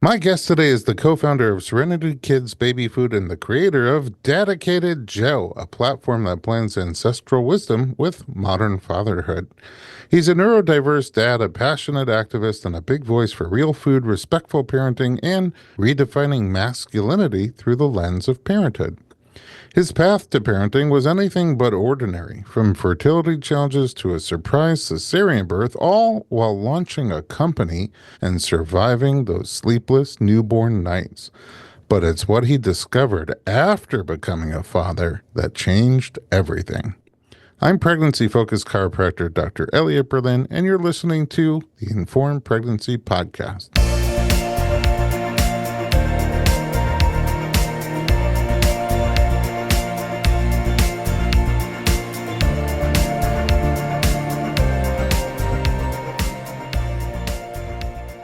My guest today is the co-founder of Serenity Kids Baby Food and the creator of Dadicated Joe, a platform that blends ancestral wisdom with modern fatherhood. He's a neurodiverse dad, a passionate activist, and a big voice for real food, respectful parenting, and redefining masculinity through the lens of parenthood. His path to parenting was anything but ordinary, from fertility challenges to a surprise cesarean birth, all while launching a company and surviving those sleepless newborn nights. But it's what he discovered after becoming a father that changed everything. I'm pregnancy-focused chiropractor Dr. Elliot Berlin, and you're listening to the Informed Pregnancy Podcast.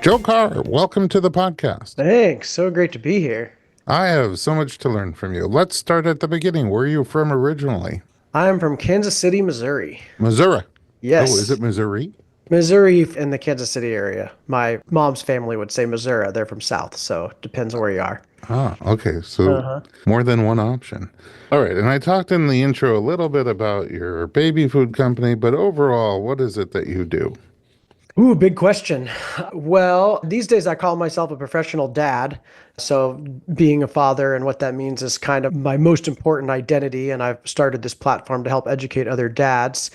Joe Carr, welcome to the podcast. Thanks. So great to be here. I have so much to learn from you. Let's start at the beginning. Where are you from originally? I'm from Kansas City, Missouri. Missouri. Yes. Oh, is it Missouri? Missouri in the Kansas City area. My mom's family would say Missouri. They're from South, so it depends on where you are. Ah, okay. So more than one option. All right. And I talked in the intro a little bit about your baby food company, but overall, what is it that you do? Ooh, big question. Well, these days I call myself a professional dad. So being a father and what that means is kind of my most important identity. And I've started this platform to help educate other dads.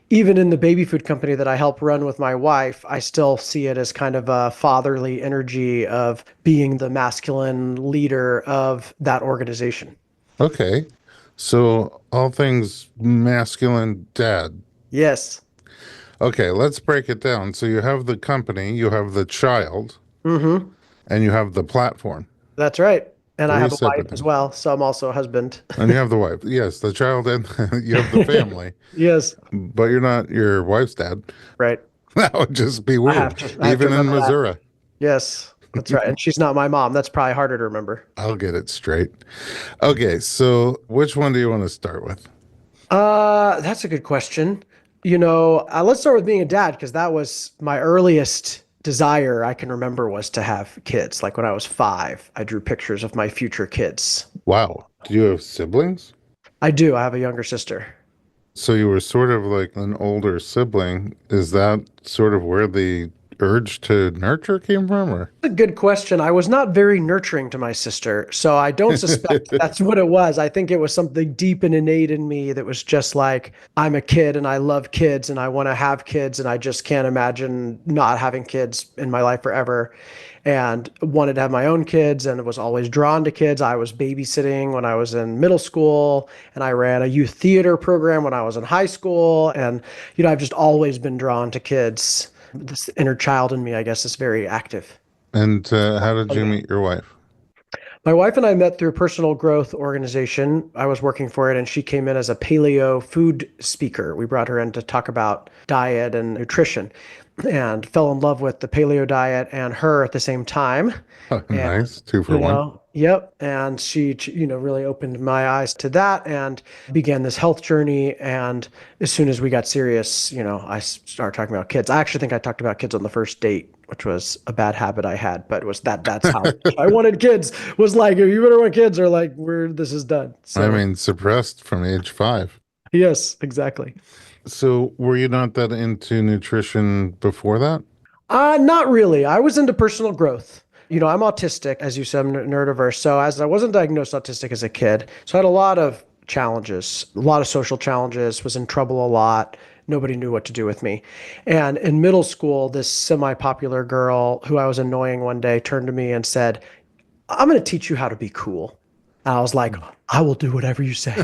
Even in the baby food company that I help run with my wife, I still see it as kind of a fatherly energy of being the masculine leader of that organization. Okay. So all things masculine dad. Yes. Okay, let's break it down. So you have the company, you have the child, Mm-hmm. and you have the platform. That's right. And I Three have a wife separate as things. well, so I'm also a husband. And you have the wife. Yes, the child and you have the family, Yes. but you're not your wife's dad. Right. That would just be I have weird, to I have to even in remember that. Missouri. Yes, that's right. And she's not my mom. That's probably harder to remember. I'll get it straight. Okay, so which one do you want to start with? That's a good question. Let's start with being a dad because that was my earliest desire I can remember was to have kids. Like when I was 5, I drew pictures of my future kids. Wow. Do you have siblings? I do. I have a younger sister. So you were sort of like an older sibling. Is that sort of where the urge to nurture came from, or? A good question. I was not very nurturing to my sister, so I don't suspect that's what it was. I think it was something deep and innate in me that was just like, I'm a kid and I love kids and I want to have kids and I just can't imagine not having kids in my life forever. And wanted to have my own kids and was always drawn to kids. I was babysitting when I was in middle school and I ran a youth theater program when I was in high school. And, I've just always been drawn to kids. This inner child in me, I guess, is very active. And how did you meet your wife? My wife and I met through a personal growth organization. I was working for it, and she came in as a paleo food speaker. We brought her in to talk about diet and nutrition and fell in love with the paleo diet and her at the same time. Oh, And, nice. Two for one. yep. And she, really opened my eyes to that and began this health journey. And as soon as we got serious, I started talking about kids. I actually think I talked about kids on the first date, which was a bad habit I had, but it was that's how I wanted kids was like, you better want kids or like this is done. So I mean, suppressed from age 5. yes, exactly. So were you not that into nutrition before that? Not really. I was into personal growth. I'm autistic, as you said, I'm neurodiverse. So as I wasn't diagnosed autistic as a kid, so I had a lot of challenges, a lot of social challenges, was in trouble a lot. Nobody knew what to do with me. And in middle school, this semi-popular girl who I was annoying one day turned to me and said, I'm going to teach you how to be cool. And I was like, I will do whatever you say.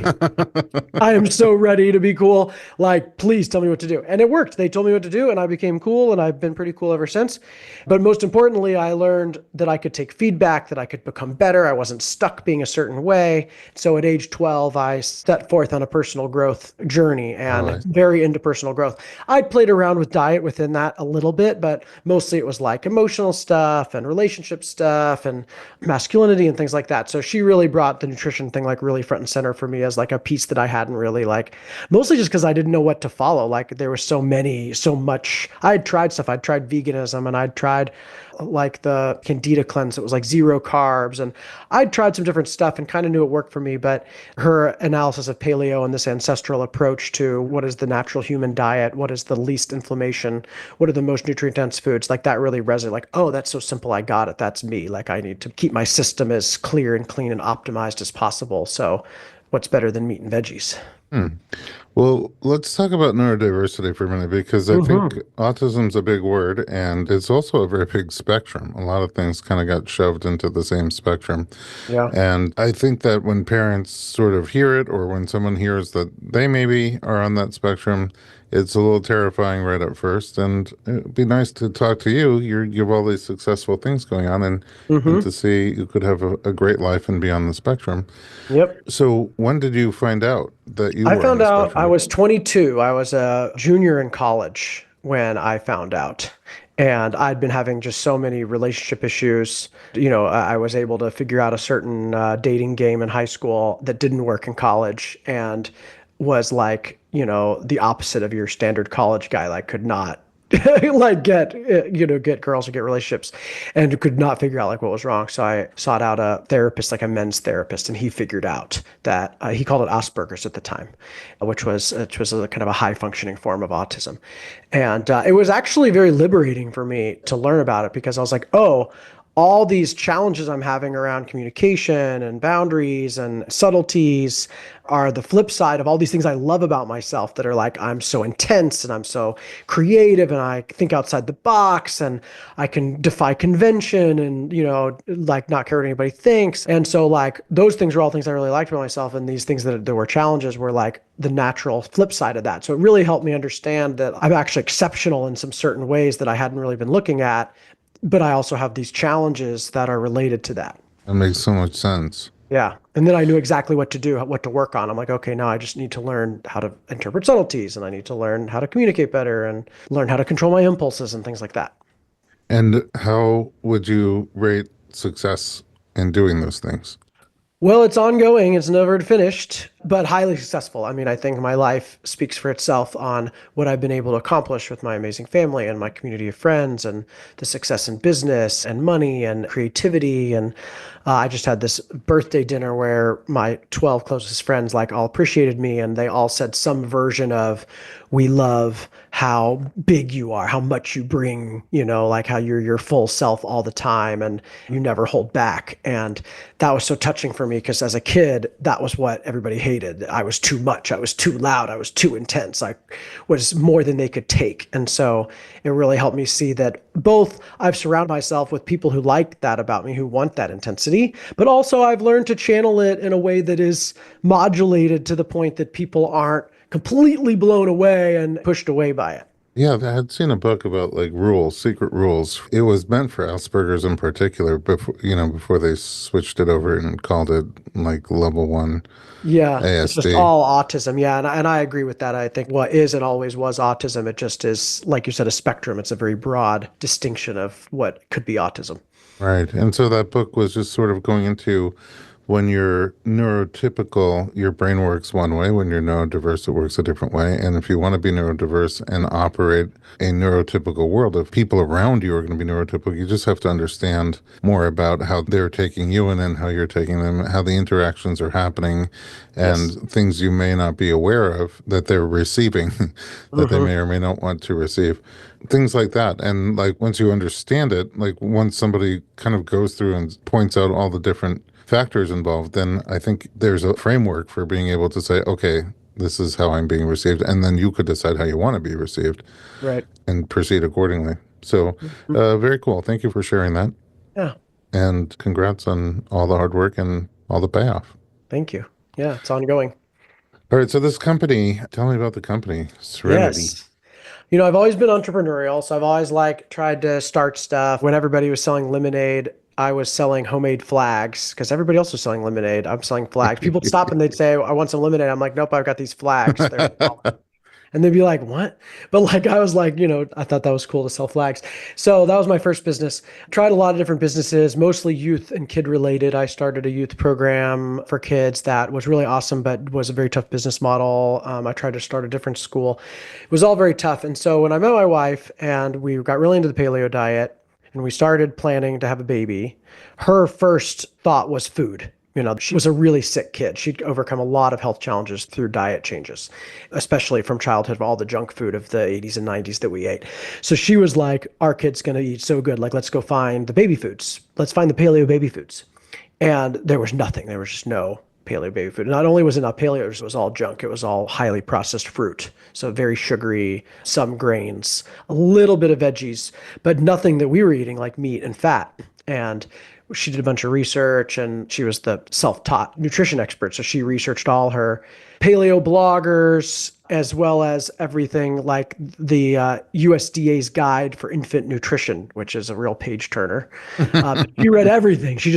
I am so ready to be cool. Like, please tell me what to do. And it worked. They told me what to do and I became cool and I've been pretty cool ever since. But most importantly, I learned that I could take feedback, that I could become better. I wasn't stuck being a certain way. So at age 12, I set forth on a personal growth journey and very into personal growth. I played around with diet within that a little bit, but mostly it was like emotional stuff and relationship stuff and masculinity and things like that. So she really brought the nutrition thing like really front and center for me as like a piece that I hadn't really like, mostly just because I didn't know what to follow. Like there were so much. I had tried stuff. I'd tried veganism and I'd tried like the Candida cleanse. It was like zero carbs. And I'd tried some different stuff and kind of knew it worked for me. But her analysis of paleo and this ancestral approach to what is the natural human diet, what is the least inflammation, what are the most nutrient dense foods, like that really resonated. Like, oh, that's so simple. I got it. That's me. Like I need to keep my system as clear and clean and optimized as possible. So what's better than meat and veggies? Hmm. Well, let's talk about neurodiversity for a minute because I think Hmm. autism's a big word and it's also a very big spectrum. A lot of things kind of got shoved into the same spectrum. Yeah. And I think that when parents sort of hear it or when someone hears that they maybe are on that spectrum, it's a little terrifying right at first. And it'd be nice to talk to you. You have all these successful things going on and to Hmm. see you could have a great life and be on the spectrum. Yep. So when did you find out that you I were on found the out I spectrum? was 22. I was a junior in college when I found out. And I'd been having just so many relationship issues. I was able to figure out a certain dating game in high school that didn't work in college and was like, the opposite of your standard college guy. Like, could not like get girls or get relationships and could not figure out like what was wrong. So I sought out a therapist, like a men's therapist, and he figured out that he called it Asperger's at the time, which was a kind of a high functioning form of autism. And it was actually very liberating for me to learn about it because I was like, oh, all these challenges I'm having around communication and boundaries and subtleties are the flip side of all these things I love about myself that are like, I'm so intense and I'm so creative and I think outside the box and I can defy convention and, like not care what anybody thinks. And so, like, those things are all things I really liked about myself. And these things that there were challenges were like the natural flip side of that. So it really helped me understand that I'm actually exceptional in some certain ways that I hadn't really been looking at, but I also have these challenges that are related to that. That makes so much sense. Yeah. And then I knew exactly what to do, what to work on. I'm like, okay, now I just need to learn how to interpret subtleties and I need to learn how to communicate better and learn how to control my impulses and things like that. And how would you rate success in doing those things? Well, it's ongoing. It's never finished, but highly successful. I mean, I think my life speaks for itself on what I've been able to accomplish with my amazing family and my community of friends and the success in business and money and creativity. And I just had this birthday dinner where my 12 closest friends like all appreciated me and they all said some version of, we love how big you are, how much you bring, like how you're your full self all the time and you never hold back. And that was so touching for me because as a kid, that was what everybody hated. I was too much. I was too loud. I was too intense. I was more than they could take. And so it really helped me see that both I've surrounded myself with people who like that about me, who want that intensity, but also I've learned to channel it in a way that is modulated to the point that people aren't completely blown away and pushed away by it. Yeah, I had seen a book about like rules, secret rules. It was meant for Asperger's in particular before they switched it over and called it like level one Yeah, it's just ASD. all autism. Yeah, and I agree with that. I think what is and always was autism, it just is, like you said, a spectrum. It's a very broad distinction of what could be autism. Right. And so that book was just sort of going into when you're neurotypical, your brain works one way. When you're neurodiverse, it works a different way. And if you want to be neurodiverse and operate a neurotypical world, if people around you are going to be neurotypical, you just have to understand more about how they're taking you in and how you're taking them, how the interactions are happening, Yes. and things you may not be aware of that they're receiving that they Hmm. may or may not want to receive. Things like that. And like once you understand it, like once somebody kind of goes through and points out all the different factors involved, then I think there's a framework for being able to say, okay, this is how I'm being received. And then you could decide how you want to be received Right. and proceed accordingly. So, Mhm. very cool. Thank you for sharing that. Yeah. And congrats on all the hard work and all the payoff. Thank you. Yeah, it's ongoing. All right. So, this company, tell me about the company, Serenity. Yes. I've always been entrepreneurial, so I've always like tried to start stuff. When everybody was selling lemonade, I was selling homemade flags because everybody else was selling lemonade. I'm selling flags. People would stop and they'd say, "I want some lemonade." I'm like, "Nope, I've got these flags." They're And they'd be like, what? But like, I was like, I thought that was cool to sell flags. So that was my first business. Tried a lot of different businesses, mostly youth and kid related. I started a youth program for kids that was really awesome, but was a very tough business model. I tried to start a different school. It was all very tough. And so when I met my wife and we got really into the paleo diet and we started planning to have a baby, her first thought was food. She was a really sick kid. She'd overcome a lot of health challenges through diet changes, especially from childhood, all the junk food of the 80s and 90s that we ate. So she was like, our kid's going to eat so good. Like, let's go find the baby foods. Let's find the paleo baby foods. And there was nothing. There was just no paleo baby food. Not only was it not paleo, it was all junk. It was all highly processed fruit. So very sugary, some grains, a little bit of veggies, but nothing that we were eating like meat and fat. And she did a bunch of research and she was the self-taught nutrition expert. So she researched all her paleo bloggers, as well as everything like the USDA's Guide for Infant Nutrition, which is a real page turner. She read everything. She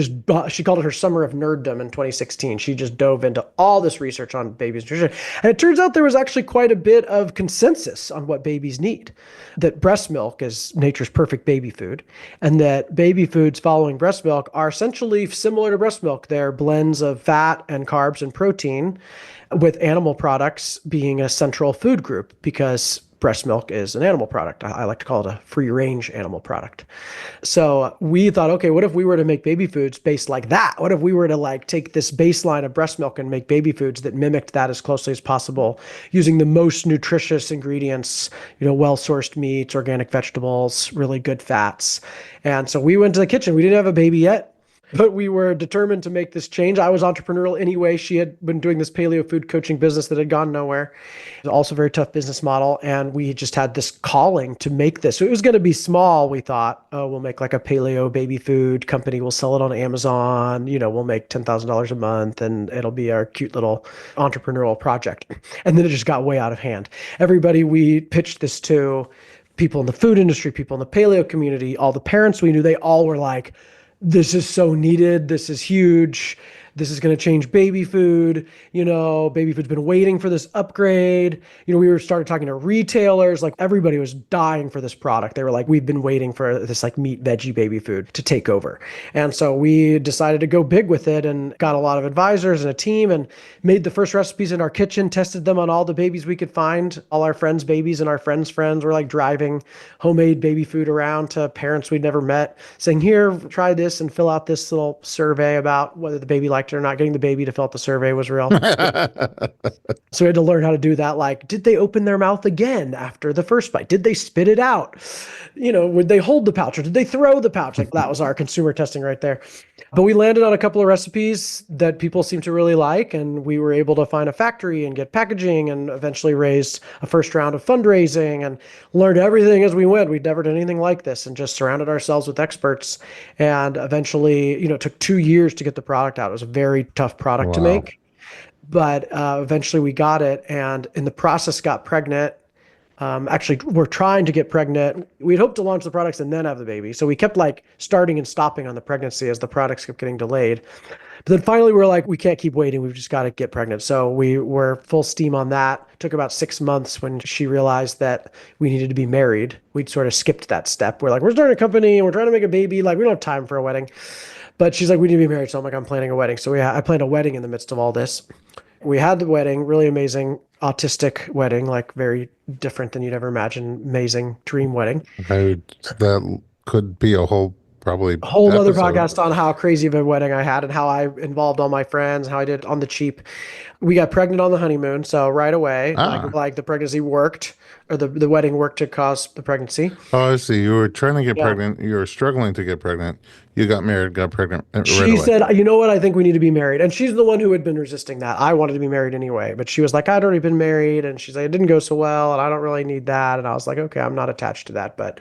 called it her Summer of Nerddom in 2016. She just dove into all this research on babies' nutrition. And it turns out there was actually quite a bit of consensus on what babies need. That breast milk is nature's perfect baby food, and that baby foods following breast milk are essentially similar to breast milk. They're blends of fat and carbs and protein, with animal products being a central food group because breast milk is an animal product. I like to call it a free range animal product. So we thought, okay, what if we were to make baby foods based like that? What if we were to like take this baseline of breast milk and make baby foods that mimicked that as closely as possible, using the most nutritious ingredients, well-sourced meats, organic vegetables, really good fats. And so we went to the kitchen. We didn't have a baby yet, but we were determined to make this change. I was entrepreneurial anyway. She had been doing this paleo food coaching business that had gone nowhere. It was also a very tough business model. And we just had this calling to make this. So it was going to be small. We thought, oh, we'll make like a paleo baby food company. We'll sell it on Amazon. We'll make $10,000 a month and it'll be our cute little entrepreneurial project. And then it just got way out of hand. Everybody we pitched this to, people in the food industry, people in the paleo community, all the parents we knew, they all were like, this is so needed. This is huge. This is going to change baby food. Baby food's been waiting for this upgrade. We started talking to retailers, like everybody was dying for this product. They were like, we've been waiting for this like meat, veggie baby food to take over. And so we decided to go big with it and got a lot of advisors and a team and made the first recipes in our kitchen, tested them on all the babies we could find. All our friends' babies and our friends' friends were like driving homemade baby food around to parents we'd never met, saying, here, try this and fill out this little survey about whether the baby liked it or not. Getting the baby to fill out the survey was real. So we had to learn how to do that. Like, did they open their mouth again after the first bite? Did they spit it out? Would they hold the pouch or did they throw the pouch? Like that was our consumer testing right there. But we landed on a couple of recipes that people seemed to really like. And we were able to find a factory and get packaging and eventually raised a first round of fundraising and learned everything as we went. We'd never done anything like this and just surrounded ourselves with experts. And eventually, it took 2 years to get the product out. It was a very tough product to make. But eventually we got it and in the process got pregnant. Actually, we're trying to get pregnant. We'd hoped to launch the products and then have the baby. So we kept like starting and stopping on the pregnancy as the products kept getting delayed. But then finally we're like, we can't keep waiting. We've just got to get pregnant. So we were full steam on that. It took about 6 months when she realized that we needed to be married. We'd sort of skipped that step. We're like, we're starting a company and we're trying to make a baby. Like we don't have time for a wedding. But she's like, we need to be married. So I'm like, I'm planning a wedding. So I planned a wedding in the midst of all this. We had the wedding, really amazing, autistic wedding, like very different than you'd ever imagine. Amazing dream wedding. That could be a whole probably A whole other episode. podcast on how crazy of a wedding I had and how I involved all my friends, how I did on the cheap. We got pregnant on the honeymoon. So right away, like the pregnancy worked or the wedding worked to cause the pregnancy. Oh, I see. You were trying to get pregnant. You were struggling to get pregnant. You got married, got pregnant right She away. said, you know what? I think we need to be married. And she's the one who had been resisting that. I wanted to be married anyway. But she was like, I'd already been married. And she's like, it didn't go so well. And I don't really need that. And I was like, okay, I'm not attached to that. But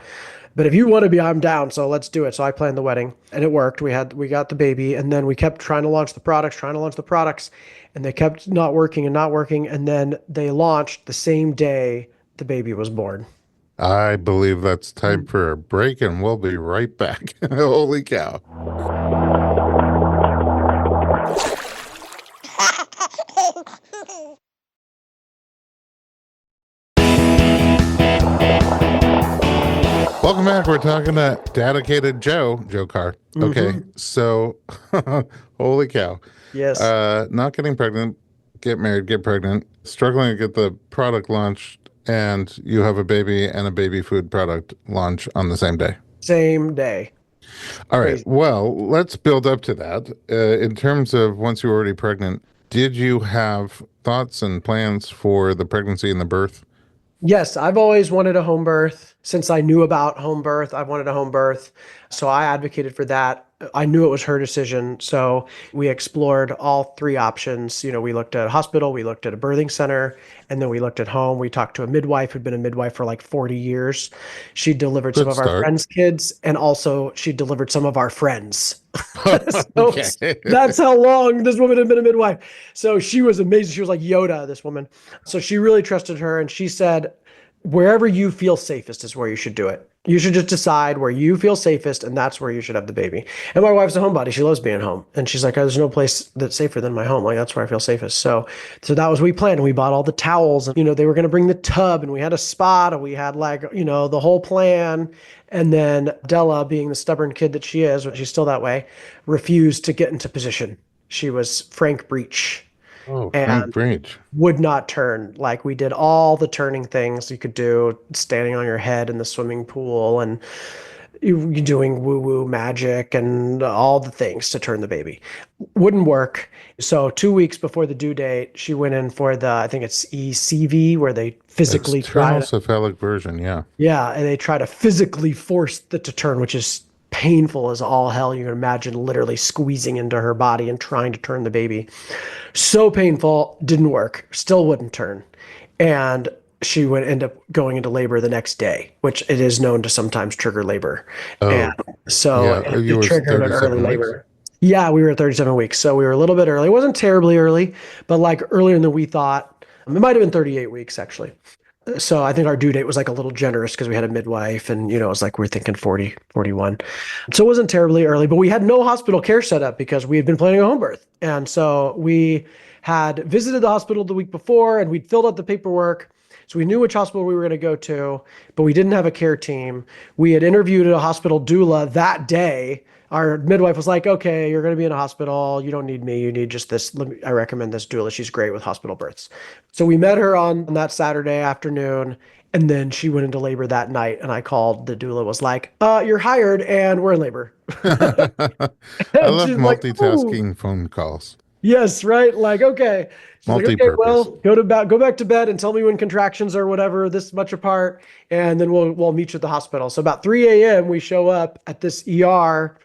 if you want to be, I'm down. So let's do it. So I planned the wedding and it worked. We got the baby and then we kept trying to launch the products and they kept not working. And then they launched the same day the baby was born. I believe that's time for a break, and we'll be right back. Holy cow. back. We're talking to Dadicated Joe, Joe Carr. Okay, Hmm. so holy cow. Yes. Not getting pregnant, get married, get pregnant, struggling to get the product launched, and you have a baby and a baby food product launch on the same day. Same day. All right, Crazy. well, let's build up to that. In terms of once you were already pregnant, did you have thoughts and plans for the pregnancy and the birth? Yes, I've always wanted a home birth. Since I knew about home birth, I wanted a home birth. So I advocated for that. I knew it was her decision. So we explored all three options. We looked at a hospital, we looked at a birthing center, and then we looked at home. We talked to a midwife who'd been a midwife for like 40 years. She delivered some Good of our start. friends' kids, and also she delivered some of our friends. So Okay. that's how long this woman had been a midwife. So she was amazing. She was like Yoda, this woman. So she really trusted her. And she said, wherever you feel safest is where you should do it. You should just decide where you feel safest, and that's where you should have the baby. And my wife's a homebody. She loves being home. And she's like, there's no place that's safer than my home. Like, that's where I feel safest. So that was, we planned, and we bought all the towels, and, they were going to bring the tub, and we had a spot, and we had like, the whole plan. And then Della, being the stubborn kid that she is, but she's still that way, refused to get into position. She was Frank Breach Oh, Frank and Breach. would not turn. Like, we did all the turning things you could do, standing on your head in the swimming pool, and you doing woo woo magic and all the things to turn the baby. Wouldn't work. So 2 weeks before the due date, she went in for the, I think it's ECV, where they physically try External to, cephalic version, yeah. yeah, and they try to physically force the to turn, which is painful as all hell. You can imagine literally squeezing into her body and trying to turn the baby. So painful, didn't work, still wouldn't turn. And she would end up going into labor the next day, which it is known to sometimes trigger labor. And Oh, so yeah. You it were triggered an early 37 weeks? labor. Yeah, we were at 37 weeks. So we were a little bit early. It wasn't terribly early, but like earlier than we thought. It might have been 38 weeks, actually. So I think our due date was like a little generous because we had a midwife, and, it was like we're thinking 40, 41. So it wasn't terribly early, but we had no hospital care set up because we had been planning a home birth. And so we had visited the hospital the week before, and we'd filled out the paperwork. So we knew which hospital we were going to go to, but we didn't have a care team. We had interviewed a hospital doula that day. Our midwife was like, okay, you're going to be in a hospital. You don't need me. You need just this. I recommend this doula. She's great with hospital births. So we met her on that Saturday afternoon, and then she went into labor that night. And I called the doula, was like, you're hired, and we're in labor. I And love she's like, oh, multitasking phone calls. yes, right. Like, okay. She's like, okay, well, Multi-purpose. go back to bed and tell me when contractions are whatever, this much apart, and then we'll meet you at the hospital. So about 3 a.m. we show up at this ER.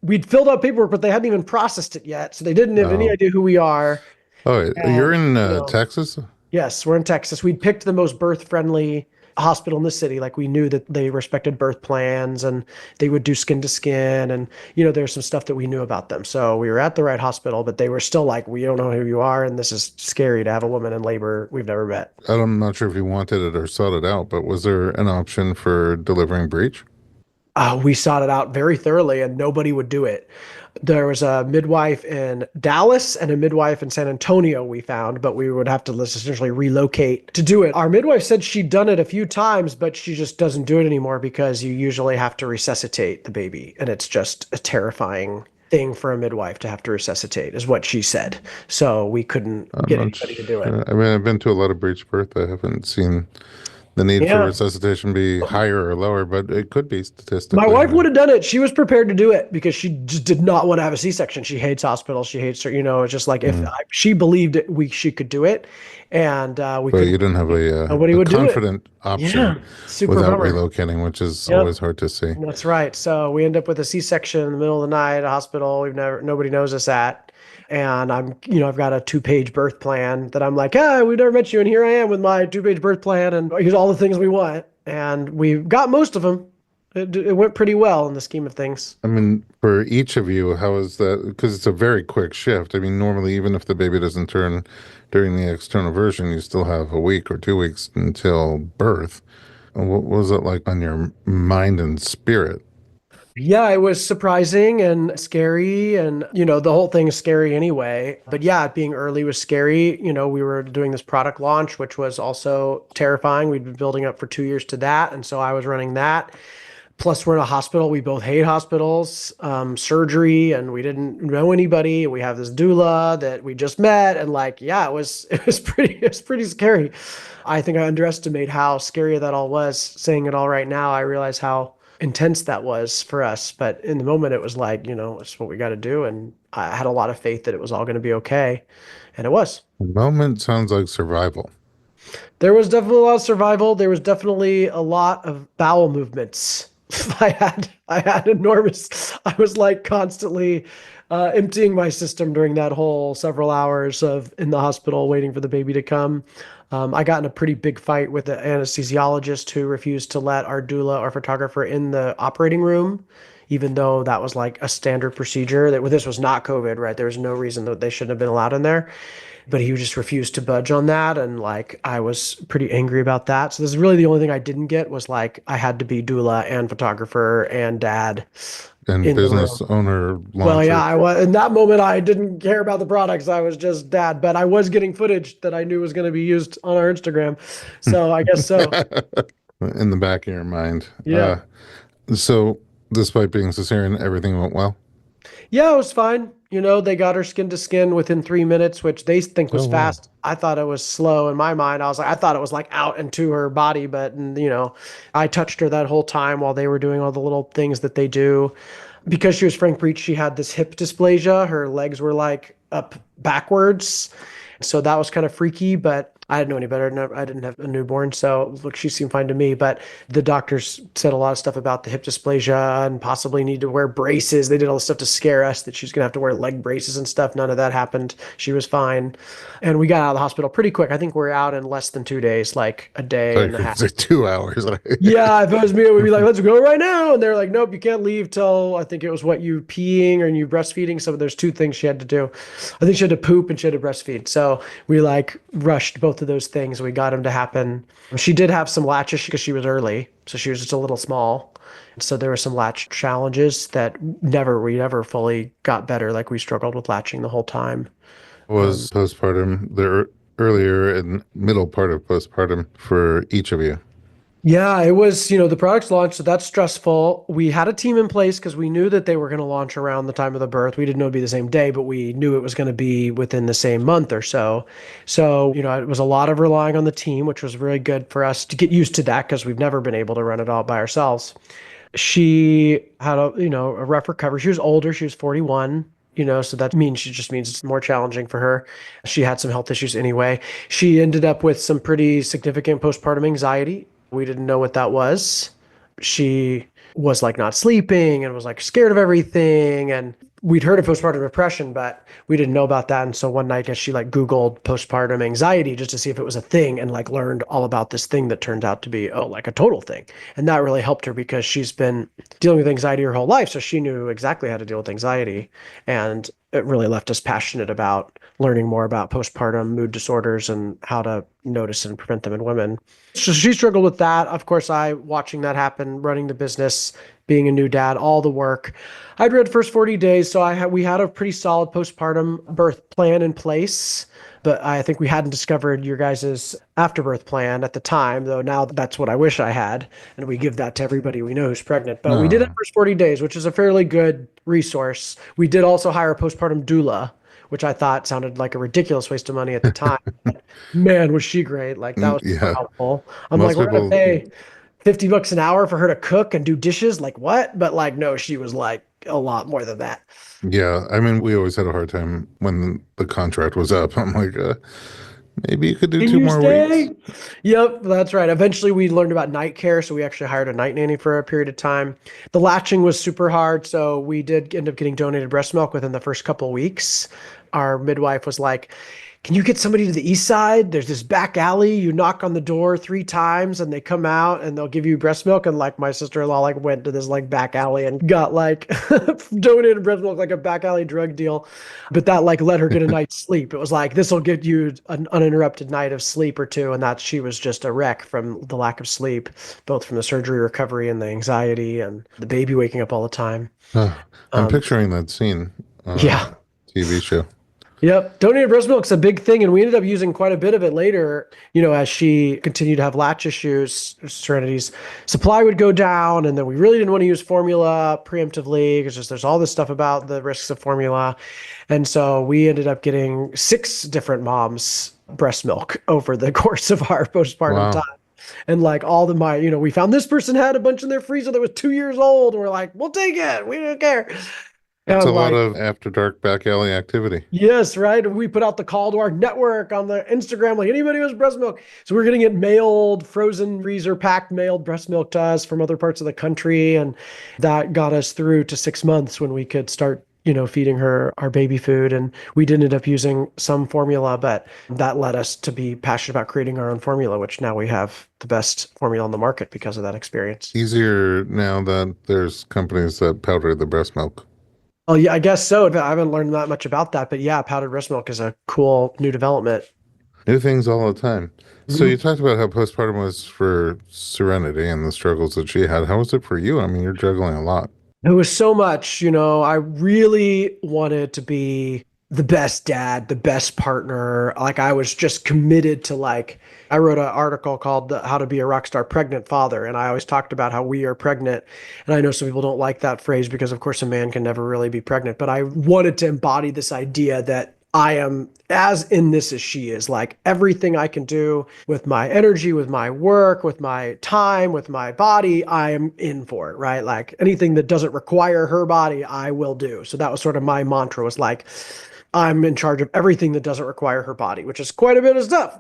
We'd filled out paperwork, but they hadn't even processed it yet. So they didn't have any Oh. idea who we are. Oh, you're And, in Texas? yes, we're in Texas. We'd picked the most birth friendly hospital in the city. Like, we knew that they respected birth plans, and they would do skin to skin. And, there's some stuff that we knew about them. So we were at the right hospital, but they were still like, we don't know who you are. And this is scary to have a woman in labor we've never met. I'm not sure if you wanted it or sought it out, but was there an option for delivering breech? We sought it out very thoroughly, and nobody would do it. There was a midwife in Dallas and a midwife in San Antonio we found, but we would have to essentially relocate to do it. Our midwife said she'd done it a few times, but she just doesn't do it anymore because you usually have to resuscitate the baby. And it's just a terrifying thing for a midwife to have to resuscitate, is what she said. So we couldn't I'm get not anybody to do it. sure. I mean, I've been to a lot of breech birth. I haven't seen the need for Yeah. resuscitation be higher or lower, but it could be My statistically wife high. would have done it. She was prepared to do it because she just did not want to have a C-section. She hates hospitals. She hates her. It's just like, if Mm. she believed it, she could do it, and we But couldn't. you didn't have Nobody a would do it. confident Yeah, option super without bummer. relocating, which is Yep, always hard to see. that's right. So we end up with a C-section in the middle of the night, a hospital nobody knows us at. And I've got a 2-page birth plan that I'm like, we've never met you, and here I am with my 2-page birth plan, and here's all the things we want, and we got most of them. It went pretty well in the scheme of things. I mean, for each of you, how is that? Because it's a very quick shift. I mean, normally, even if the baby doesn't turn during the external version, you still have a week or 2 weeks until birth. What was it like on your mind and spirit? Yeah, it was surprising and scary, and the whole thing is scary anyway. But yeah, being early was scary. We were doing this product launch, which was also terrifying. We'd been building up for 2 years to that, and so I was running that. Plus, we're in a hospital. We both hate hospitals, surgery, and we didn't know anybody. We have this doula that we just met, and like, yeah, it was pretty scary. I think I underestimate how scary that all was. Saying it all right now, I realize how intense that was for us. But in the moment, it was like, it's what we got to do, and I had a lot of faith that it was all going to be okay, and it was. The moment sounds like survival. There was definitely a lot of survival. There was definitely a lot of bowel movements. I had enormous. I was like constantly emptying my system during that whole several hours of in the hospital waiting for the baby to come. I got in a pretty big fight with the anesthesiologist who refused to let our doula or photographer in the operating room, even though that was like a standard procedure. That this was not COVID, right? There was no reason that they shouldn't have been allowed in there, but he just refused to budge on that, and like I was pretty angry about that. So this is really the only thing I didn't get was like I had to be doula and photographer and dad And in the business room. owner Well, yeah, launcher. I was in that moment. I didn't care about the products. I was just dad, but I was getting footage that I knew was going to be used on our Instagram. So I guess so. In the back of your mind. Yeah. So despite being cesarean, everything went well. Yeah, it was fine. They got her skin to skin within 3 minutes, which they think was Oh wow. fast. I thought it was slow in my mind. I thought it was like out into her body, but I touched her that whole time while they were doing all the little things that they do. Because she was Frank Breech, she had this hip dysplasia. Her legs were like up backwards. So that was kind of freaky, but I didn't know any better. No, I didn't have a newborn, so look, she seemed fine to me. But the doctors said a lot of stuff about the hip dysplasia and possibly need to wear braces. They did all this stuff to scare us that she's gonna have to wear leg braces and stuff. None of that happened. She was fine, and we got out of the hospital pretty quick. I think we're out in less than 2 days, like a day Like and a it half. was like 2 hours. Yeah, if it was me, it would be like, let's go right now. And they're like, nope, you can't leave till I think it was what you peeing or you breastfeeding. So there's two things she had to do. I think she had to poop and she had to breastfeed. So we like rushed both of those things. We got them to happen. She did have some latches because she was early. So she was just a little small. So there were some latch challenges that we never fully got better. Like we struggled with latching the whole time. Was postpartum the earlier and middle part of postpartum for each of you? Yeah, it was, the products launched, so that's stressful. We had a team in place because we knew that they were going to launch around the time of the birth. We didn't know it'd be the same day, but we knew it was going to be within the same month or so. So, it was a lot of relying on the team, which was really good for us to get used to that because we've never been able to run it all by ourselves. She had a rough recovery. She was older, she was 41. So that means she just means it's more challenging for her. She had some health issues anyway. She ended up with some pretty significant postpartum anxiety. We didn't know what that was. She was like not sleeping and was like scared of everything. And we'd heard of postpartum depression, but we didn't know about that. And so one night, she like Googled postpartum anxiety just to see if it was a thing and like learned all about this thing that turned out to be, oh, like a total thing. And that really helped her because she's been dealing with anxiety her whole life. So she knew exactly how to deal with anxiety. And it really left us passionate about learning more about postpartum mood disorders and how to notice and prevent them in women. So she struggled with that. Of course, I watching that happen, running the business, being a new dad, all the work. I'd read first 40 days, so we had a pretty solid postpartum birth plan in place. But I think we hadn't discovered your guys' afterbirth plan at the time, though now that's what I wish I had. And we give that to everybody we know who's pregnant. But we did it No. first 40 days, which is a fairly good resource. We did also hire a postpartum doula, which I thought sounded like a ridiculous waste of money at the time. But man, was she great. Like that was super Yeah. helpful. I'm Most like, we're gonna people, pay $50 an hour for her to cook and do dishes. Like what? But like, no, she was like a lot more than that. yeah. I mean, we always had a hard time when the contract was up. I'm like, maybe you could do Can two you more weeks. stay? Yep, that's right. Eventually, we learned about night care, so we actually hired a night nanny for a period of time. The latching was super hard, so we did end up getting donated breast milk within the first couple of weeks. Our midwife was like, can you get somebody to the east side? There's this back alley. You knock on the door 3 times and they come out and they'll give you breast milk. And like my sister-in-law like went to this like back alley and got like donated breast milk, like a back alley drug deal. But that like let her get a night's sleep. It was like, this will get you an uninterrupted night of sleep or two. And that she was just a wreck from the lack of sleep, both from the surgery recovery and the anxiety and the baby waking up all the time. Oh, I'm Um, picturing that scene on yeah. a TV show. Yep. Donated breast milk's a big thing. And we ended up using quite a bit of it later, as she continued to have latch issues, Serenity's supply would go down. And then we really didn't want to use formula preemptively because just there's all this stuff about the risks of formula. And so we ended up getting 6 different moms breast milk over the course of our postpartum time. Wow. And like all the we found this person had a bunch in their freezer that was 2 years old. And we're like, we'll take it. We don't care. It's a And lot like, of after dark back alley activity. yes, right. We put out the call to our network on the Instagram, like anybody who has breast milk. So we're getting it mailed, frozen freezer packed, mailed breast milk to us from other parts of the country. And that got us through to 6 months when we could start, feeding her our baby food. And we did end up using some formula, but that led us to be passionate about creating our own formula, which now we have the best formula on the market because of that experience. Easier now that there's companies that powder the breast milk. Oh, yeah, I guess so. I haven't learned that much about that, but yeah, powdered breast milk is a cool new development. New things all the time. So you Mhm. talked about how postpartum was for Serenity and the struggles that she had. How was it for you? I mean, you're juggling a lot. It was so much, I really wanted to be the best dad, the best partner. Like I was just committed to I wrote an article called How to Be a Rockstar Pregnant Father. And I always talked about how we are pregnant. And I know some people don't like that phrase because of course a man can never really be pregnant, but I wanted to embody this idea that I am as in this as she is. Like everything I can do with my energy, with my work, with my time, with my body, I am in for it, right? Like anything that doesn't require her body, I will do. So that was sort of my mantra was like, I'm in charge of everything that doesn't require her body, which is quite a bit of stuff.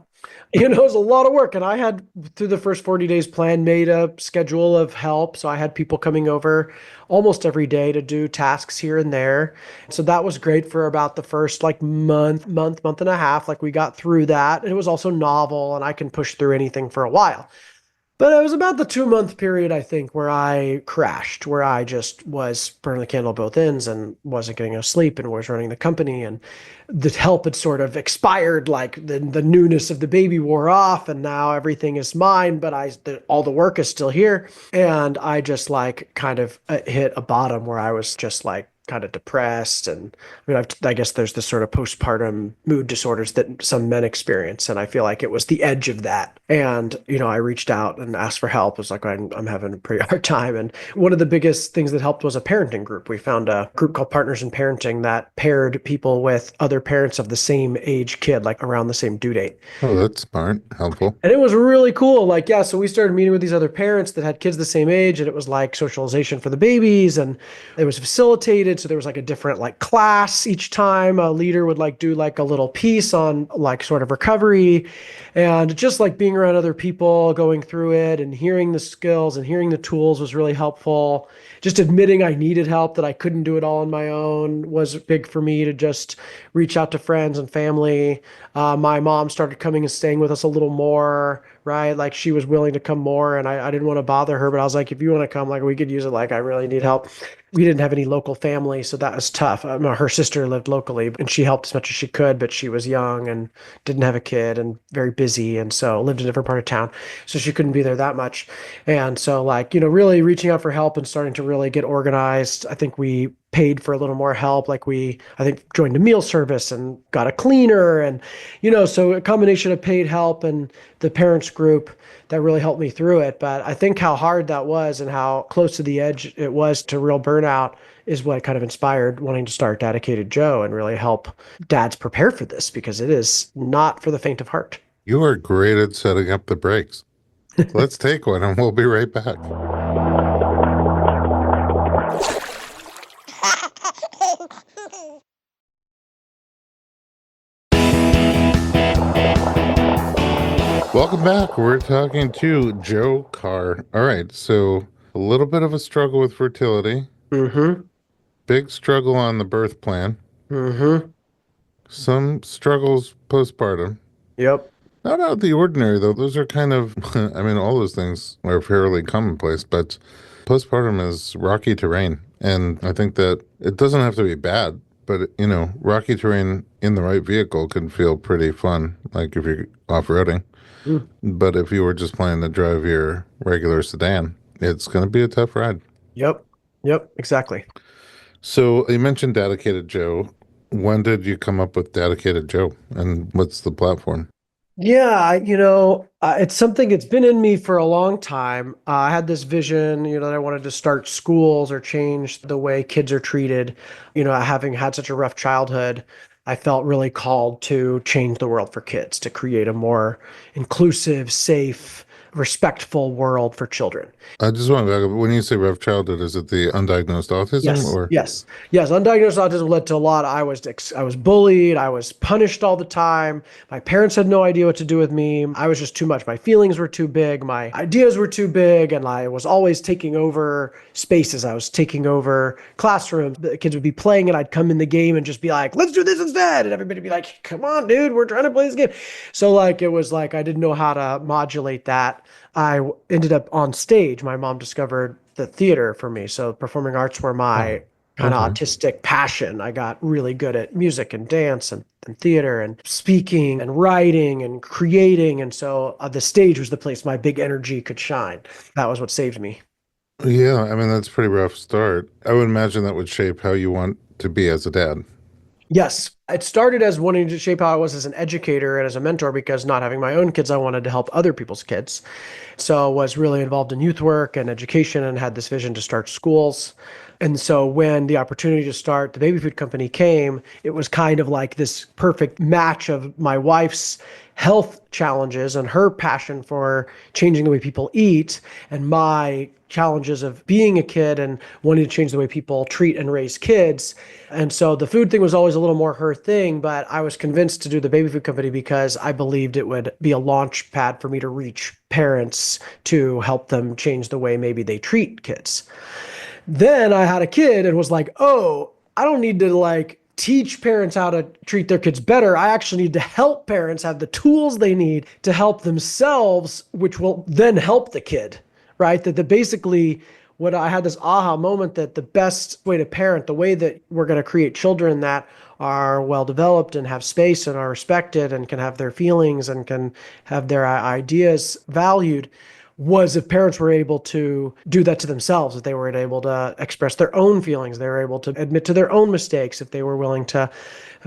It's a lot of work. And I had, through the first 40 days plan, made a schedule of help. So I had people coming over almost every day to do tasks here and there. So that was great for about the first like month and a half. Like we got through that. It was also novel and I can push through anything for a while. But it was about the 2 month period, I think, where I crashed, where I just was burning the candle at both ends and wasn't getting enough sleep and was running the company. And the help had sort of expired, like the newness of the baby wore off, and now everything is mine, but all the work is still here. And I just like kind of hit a bottom where I was just like, kind of depressed. And I mean, I guess there's this sort of postpartum mood disorders that some men experience. And I feel like it was the edge of that. And, I reached out and asked for help. It was like, I'm having a pretty hard time. And one of the biggest things that helped was a parenting group. We found a group called Partners in Parenting that paired people with other parents of the same age kid, like around the same due date. Oh, that's smart, helpful. And it was really cool. Like, yeah, so we started meeting with these other parents that had kids the same age, and it was like socialization for the babies, and it was facilitated. So there was like a different like class each time. A leader would like do like a little piece on like sort of recovery, and just like being around other people going through it and hearing the skills and hearing the tools was really helpful. Just admitting I needed help, that I couldn't do it all on my own, was big for me to just reach out to friends and family. My mom started coming and staying with us a little more, right? Like she was willing to come more, and I didn't want to bother her, but I was like, if you want to come, like we could use it. Like I really need help. We didn't have any local family, so that was tough. Her sister lived locally, and she helped as much as she could, but she was young and didn't have a kid and very busy, and so lived in a different part of town, so she couldn't be there that much. And so, like, really reaching out for help and starting to really get organized. I think we paid for a little more help. Like I think joined a meal service and got a cleaner, and so a combination of paid help and the parents group that really helped me through it. But I think how hard that was and how close to the edge it was to real burnout is what kind of inspired wanting to start Dadicated Joe and really help dads prepare for this, because it is not for the faint of heart. You are great at setting up the breaks. So let's take one and we'll be right back. Welcome back. We're talking to Joe Carr. All right, so a little bit of a struggle with fertility, Mm-hmm. big struggle on the birth plan, Mm-hmm. some struggles postpartum. Yep. Not out of the ordinary, though. Those are kind of, I mean, all those things are fairly commonplace, but postpartum is rocky terrain. And I think that it doesn't have to be bad, but, rocky terrain in the right vehicle can feel pretty fun, like if you're off-roading. Mm. But if you were just planning to drive your regular sedan, it's going to be a tough ride. Yep. Yep. Exactly. So you mentioned Dedicated Joe. When did you come up with Dedicated Joe, and what's the platform? Yeah, it's something that's been in me for a long time. I had this vision, that I wanted to start schools or change the way kids are treated. Having had such a rough childhood, I felt really called to change the world for kids, to create a more inclusive, safe, respectful world for children. I just want to back up. When you say rough childhood, is it the undiagnosed autism Yes, or? yes, yes. Undiagnosed autism led to a lot. I was bullied. I was punished all the time. My parents had no idea what to do with me. I was just too much. My feelings were too big. My ideas were too big, and I was always taking over spaces. I was taking over classrooms. The kids would be playing, and I'd come in the game and just be like, "Let's do this instead," and everybody would be like, "Come on, dude, we're trying to play this game." So it was like I didn't know how to modulate that. Ended up on stage. My mom discovered the theater for me. So performing arts were Oh, my kind of okay. autistic passion. I got really good at music and dance and theater and speaking and writing and creating. And so the stage was the place my big energy could shine. That was what saved me. Yeah, I mean, that's a pretty rough start. I would imagine that would shape how you want to be as a dad. Yes, it started as wanting to shape how I was as an educator and as a mentor because not having my own kids, I wanted to help other people's kids. So was really involved in youth work and education and had this vision to start schools. And so when the opportunity to start the baby food company came, it was kind of like this perfect match of my wife's health challenges and her passion for changing the way people eat and my challenges of being a kid and wanting to change the way people treat and raise kids. And so the food thing was always a little more her thing, but I was convinced to do the baby food company because I believed it would be a launch pad for me to reach parents to help them change the way maybe they treat kids. Then I had a kid and was like, oh, I don't need to teach parents how to treat their kids better. I actually need to help parents have the tools they need to help themselves, which will then help the kid, right? That basically what I had this aha moment that the best way to parent, the way that we're going to create children that are well developed and have space and are respected and can have their feelings and can have their ideas valued was if parents were able to do that to themselves, if they were able to express their own feelings, they were able to admit to their own mistakes, if they were willing to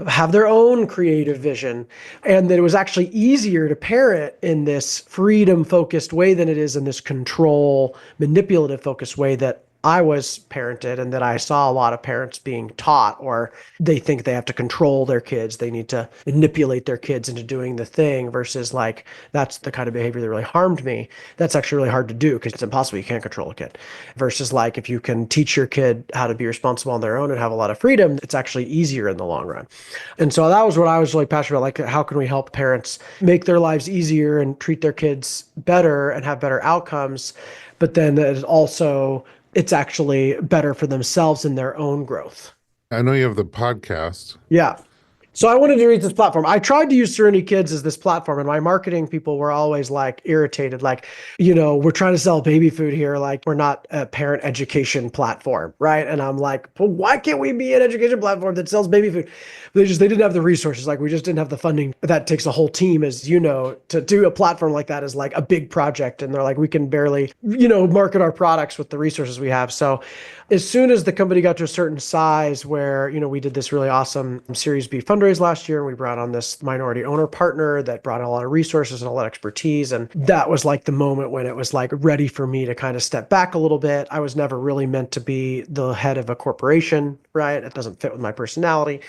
have their own creative vision, and that it was actually easier to parent in this freedom focused way than it is in this control manipulative focused way that I was parented and that I saw a lot of parents being taught, or they think they have to control their kids. They need to manipulate their kids into doing the thing versus that's the kind of behavior that really harmed me. That's actually really hard to do because it's impossible. You can't control a kid versus if you can teach your kid how to be responsible on their own and have a lot of freedom, it's actually easier in the long run. And so that was what I was really passionate about. How can we help parents make their lives easier and treat their kids better and have better outcomes? But then it's actually better for themselves in their own growth. I know you have the podcast. Yeah. So I wanted to read this platform. I tried to use Serenity Kids as this platform, and my marketing people were always irritated, we're trying to sell baby food here. We're not a parent education platform, right? And I'm like, well, why can't we be an education platform that sells baby food? They didn't have the resources. We just didn't have the funding. That takes a whole team, as you know, to do a platform like that is a big project. And they're we can barely, market our products with the resources we have. So as soon as the company got to a certain size where, we did this really awesome Series B fundraise last year, and we brought on this minority owner partner that brought in a lot of resources and a lot of expertise. And that was the moment when it was ready for me to kind of step back a little bit. I was never really meant to be the head of a corporation, right? It doesn't fit with my personality.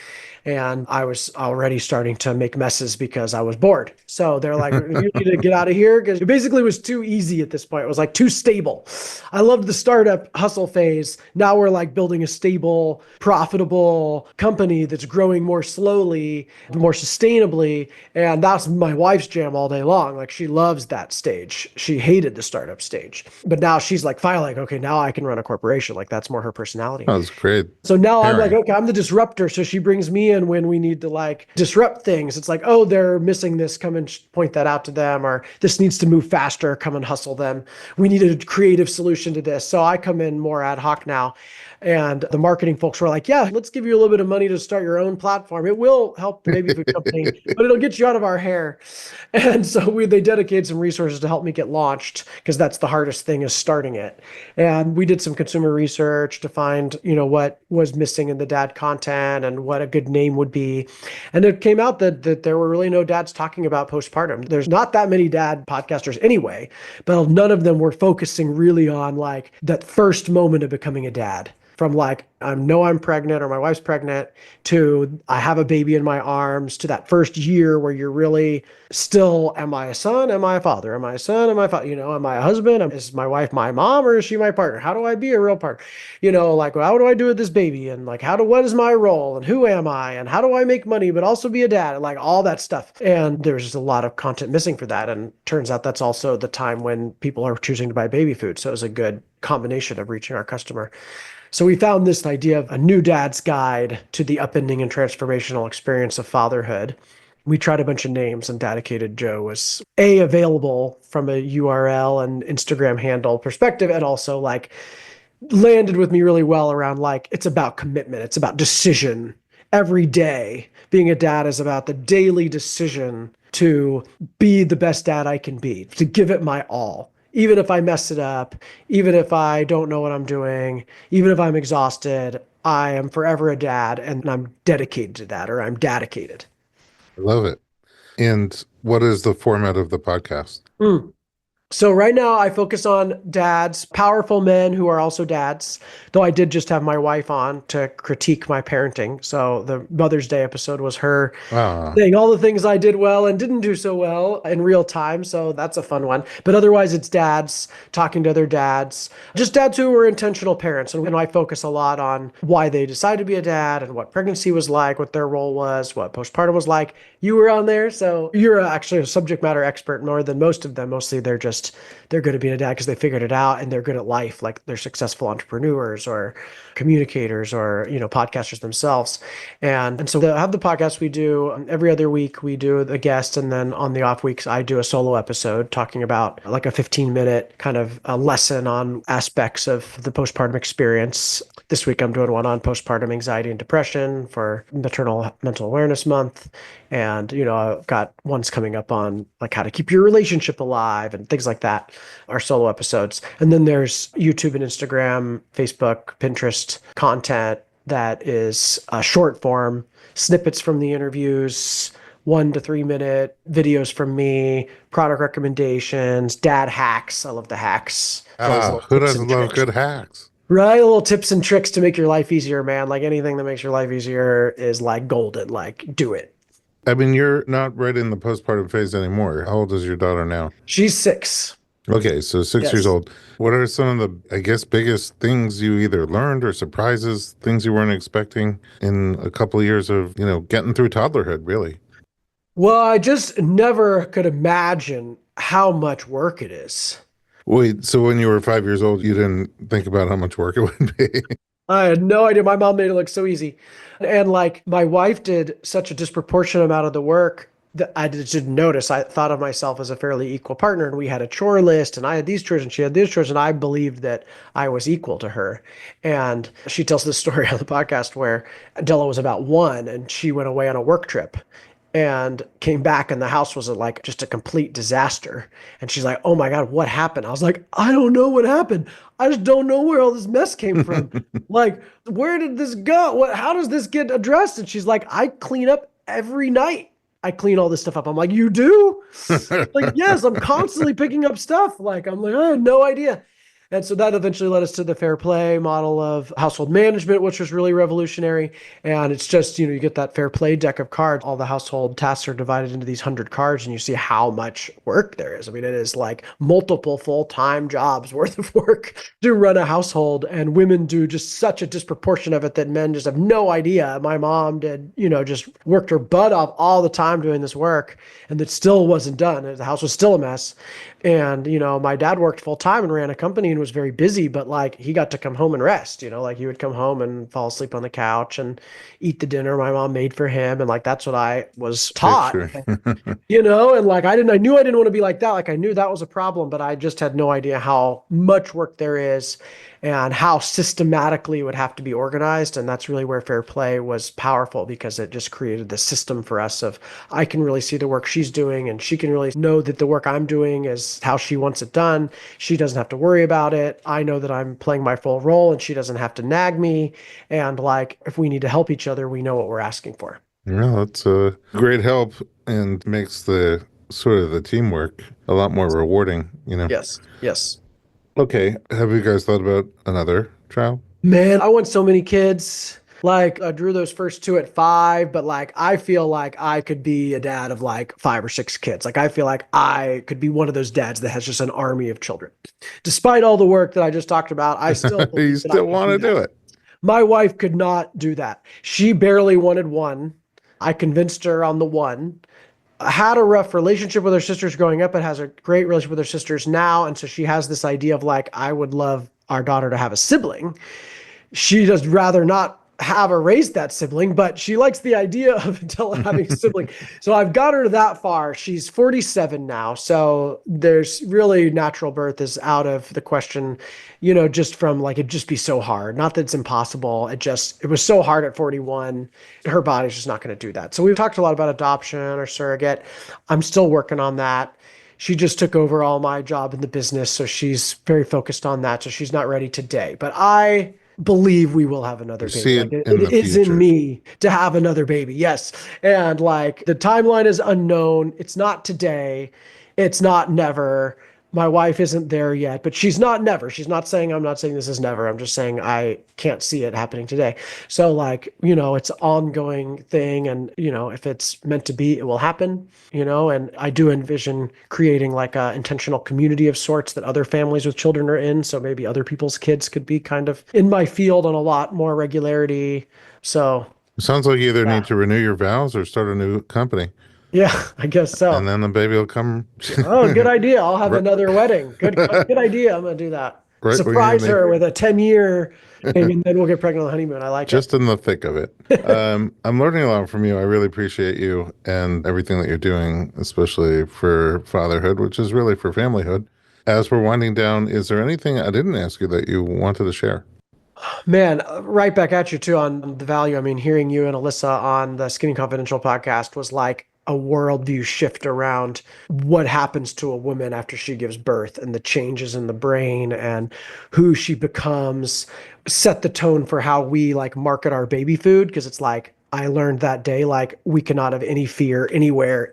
And I was already starting to make messes because I was bored. So they're like, you need to get out of here because it basically was too easy at this point. It was too stable. I loved the startup hustle phase. Now we're building a stable, profitable company that's growing more slowly, more sustainably. And that's my wife's jam all day long. She loves that stage. She hated the startup stage. But now she's finally okay, now I can run a corporation. That's more her personality. That was great So now I'm pairing. okay, I'm the disruptor. So she brings me in when we need to disrupt things. It's oh, they're missing this. Come and point that out to them. Or this needs to move faster. Come and hustle them. We need a creative solution to this. So I come in more ad hoc now. And the marketing folks were like, yeah, let's give you a little bit of money to start your own platform. It will help the baby food company, but it'll get you out of our hair. And so they dedicated some resources to help me get launched, because that's the hardest thing, is starting it. And we did some consumer research to find, what was missing in the dad content and what a good name would be. And it came out that there were really no dads talking about postpartum. There's not that many dad podcasters anyway, but none of them were focusing really on like that first moment of becoming a dad. From like, I know I'm pregnant or my wife's pregnant, to I have a baby in my arms, to that first year where you're really still, am I a son? Am I a father? Am I a son? Am I a father? Am I a husband? Is my wife my mom, or is she my partner? How do I be a real partner? Like, how do I do with this baby? And like, what is my role? And who am I? And how do I make money, but also be a dad? And like all that stuff. And there's just a lot of content missing for that. And turns out that's also the time when people are choosing to buy baby food. So it was a good combination of reaching our customer. So we found this idea of a new dad's guide to the upending and transformational experience of fatherhood. We tried a bunch of names, and Dadicated Joe was available from a URL and Instagram handle perspective, and also like landed with me really well around like, it's about commitment. It's about decision every day. Being a dad is about the daily decision to be the best dad I can be, to give it my all. Even if I mess it up, even if I don't know what I'm doing, even if I'm exhausted, I am forever a dad, and I'm dedicated to that, or I'm dedicated. I love it. And what is the format of the podcast? So right now I focus on dads, powerful men who are also dads, though I did just have my wife on to critique my parenting. So the Mother's Day episode was her saying all the things I did well and didn't do so well in real time. So that's a fun one. But otherwise it's dads talking to other dads, just dads who were intentional parents. And I focus a lot on why they decided to be a dad and what pregnancy was like, what their role was, what postpartum was like. You were on there. So you're actually a subject matter expert more than most of them. Mostly they're good at being a dad because they figured it out, and they're good at life. Like they're successful entrepreneurs or communicators or, podcasters themselves. And so I have the podcast we do every other week. We do the guest, and then on the off weeks, I do a solo episode talking about like a 15-minute kind of a lesson on aspects of the postpartum experience. This week, I'm doing one on postpartum anxiety and depression for Maternal Mental Awareness Month. And, I've got ones coming up on like how to keep your relationship alive and things like that, our solo episodes. And then there's YouTube and Instagram, Facebook, Pinterest content that is short form, snippets from the interviews, 1 to 3 minute videos from me, product recommendations, dad hacks. I love the hacks. Who doesn't love good hacks? Right? Little tips and tricks to make your life easier, man. Like anything that makes your life easier is like golden. Like do it. I mean, you're not right in the postpartum phase anymore. How old is your daughter now? She's 6. Okay, so 6 years old. What are some of the, I guess, biggest things you either learned or surprises, things you weren't expecting in a couple of years of, getting through toddlerhood, really? Well, I just never could imagine how much work it is. Wait, so when you were 5 years old, you didn't think about how much work it would be? I had no idea. My mom made it look so easy. And like my wife did such a disproportionate amount of the work that I just didn't notice. I thought of myself as a fairly equal partner, and we had a chore list, and I had these chores and she had these chores, and I believed that I was equal to her. And she tells this story on the podcast where Della was about 1 and she went away on a work trip and came back, and the house was like just a complete disaster. And she's like, oh my God, what happened? I was like, I don't know what happened. I just don't know where all this mess came from. Like, where did this go? How does this get addressed? And she's like, I clean up every night. I clean all this stuff up. I'm like, you do? Like, yes, I'm constantly picking up stuff. Like, I'm like, I had no idea. And so that eventually led us to the fair play model of household management, which was really revolutionary. And it's just, you get that fair play deck of cards. All the household tasks are divided into these 100 cards, and you see how much work there is. I mean, it is like multiple full-time jobs worth of work to run a household. And women do just such a disproportion of it that men just have no idea. My mom did, just worked her butt off all the time doing this work, and it still wasn't done. The house was still a mess. And, my dad worked full time and ran a company, and brain was very busy, but like he got to come home and rest, like he would come home and fall asleep on the couch and eat the dinner my mom made for him. And like, that's what I was taught, Picture. and like, I knew I didn't want to be like that. Like I knew that was a problem, but I just had no idea how much work there is and how systematically it would have to be organized. And that's really where Fair Play was powerful, because it just created the system for us of, I can really see the work she's doing and she can really know that the work I'm doing is how she wants it done. She doesn't have to worry about it. I know that I'm playing my full role and she doesn't have to nag me. And like, if we need to help each other, we know what we're asking for. Yeah, that's a great help and makes the sort of the teamwork a lot more rewarding. Yes. Yes. Okay, have you guys thought about another child? Man, I want so many kids. Like I drew those first two at 5, but like I feel like I could be a dad of like 5 or 6 kids. Like I feel like I could be one of those dads that has just an army of children. Despite all the work that I just talked about, I still You believe that I still could want to do do that. it? My wife could not do that. She barely wanted one. I convinced her on the one. Had a rough relationship with her sisters growing up, but has a great relationship with her sisters now. And so she has this idea of like, I would love our daughter to have a sibling. She does rather not have or raise that sibling, but she likes the idea of having a sibling. So I've got her that far. She's 47 now. So there's really natural birth is out of the question, just from like, it'd just be so hard. Not that it's impossible. It was so hard at 41. Her body's just not going to do that. So we've talked a lot about adoption or surrogate. I'm still working on that. She just took over all my job in the business. So she's very focused on that. So she's not ready today, but I believe we will have another You baby. see Like it in it the is in future. me to have another baby. Yes. And like the timeline is unknown. It's not today. It's not never. My wife isn't there yet, but she's not never. She's not saying, I'm not saying this is never. I'm just saying I can't see it happening today. So like, it's an ongoing thing. And, if it's meant to be, it will happen, and I do envision creating like a intentional community of sorts that other families with children are in. So maybe other people's kids could be kind of in my field on a lot more regularity. So It sounds like you either yeah, need to renew your vows or start a new company, yeah, I guess and so. then the baby will come Oh, good idea. I'll have right, another wedding. Good idea. I'm gonna do that. right when you're in Surprise her with a 10-year thing, the and then we'll get pregnant on the honeymoon. I like it. just in the thick of it. I'm learning a lot from you. I really appreciate you and everything that you're doing, especially for fatherhood, which is really for familyhood. As we're winding down, is there anything I didn't ask you that you wanted to share? Man, right back at you too on the value. I mean, hearing you and Alyssa on the Skinny Confidential podcast was like a worldview shift around what happens to a woman after she gives birth and the changes in the brain and who she becomes, set the tone for how we like market our baby food. Because it's like, I learned that day, like we cannot have any fear anywhere,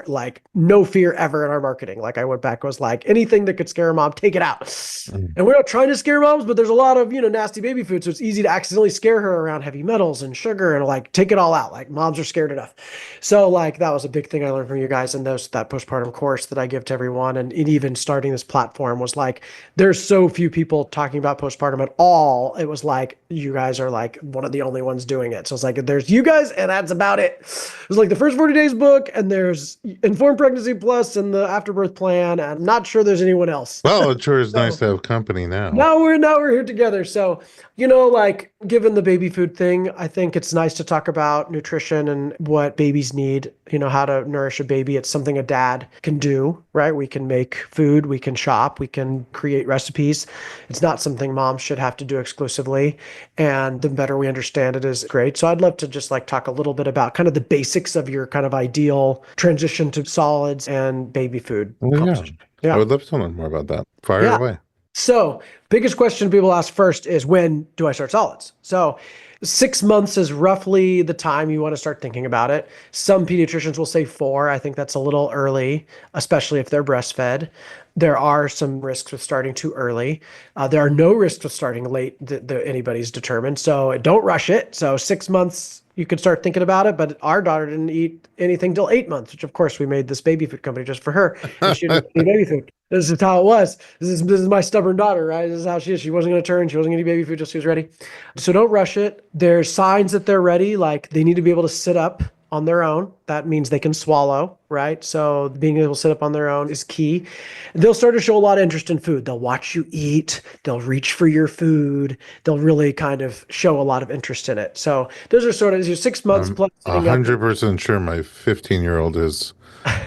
like no fear ever in our marketing. Like I went back, was like anything that could scare a mom, take it out. Mm. And we're not trying to scare moms, but there's a lot of, nasty baby food. So it's easy to accidentally scare her around heavy metals and sugar and like take it all out. Like moms are scared enough. So like that was a big thing I learned from you guys in that postpartum course that I give to everyone. And even starting this platform was like, there's so few people talking about postpartum at all. It was like, you guys are like one of the only ones doing it. So it's like, there's you guys and that's about it. It was like the first 40 days book and there's Informed Pregnancy Plus and the afterbirth plan. I'm not sure there's anyone else. Well, it sure is nice So to have company now. now we're here together. So, like given the baby food thing, I think it's nice to talk about nutrition and what babies need, how to nourish a baby. It's something a dad can do, right? We can make food, we can shop, we can create recipes. It's not something moms should have to do exclusively. And the better we understand it is great. So I'd love to just like talk a little bit about kind of the basics of your kind of ideal transition to solids and baby food Well, yeah, conversation. I Yeah. would love to learn more about that. Fire Yeah. away. So, biggest question people ask first is when do I start solids? So, 6 months is roughly the time you want to start thinking about it. Some pediatricians will say 4. I think that's a little early, especially if they're breastfed. There are some risks with starting too early. There are no risks with starting late that anybody's determined. So don't rush it. So 6 months, you could start thinking about it. But our daughter didn't eat anything till 8 months, which of course we made this baby food company just for her. And she didn't eat baby food. This is how it was. This is my stubborn daughter, right? This is how she is. She wasn't going to turn. She wasn't going to eat baby food till she was ready. So don't rush it. There's signs that they're ready. Like they need to be able to sit up on their own. That means they can swallow, right? So being able to sit up on their own is key. They'll start to show a lot of interest in food. They'll watch you eat. They'll reach for your food. They'll really kind of show a lot of interest in it. So those are sort of your 6 months I'm plus a sitting up. 100% sure my 15-year-old is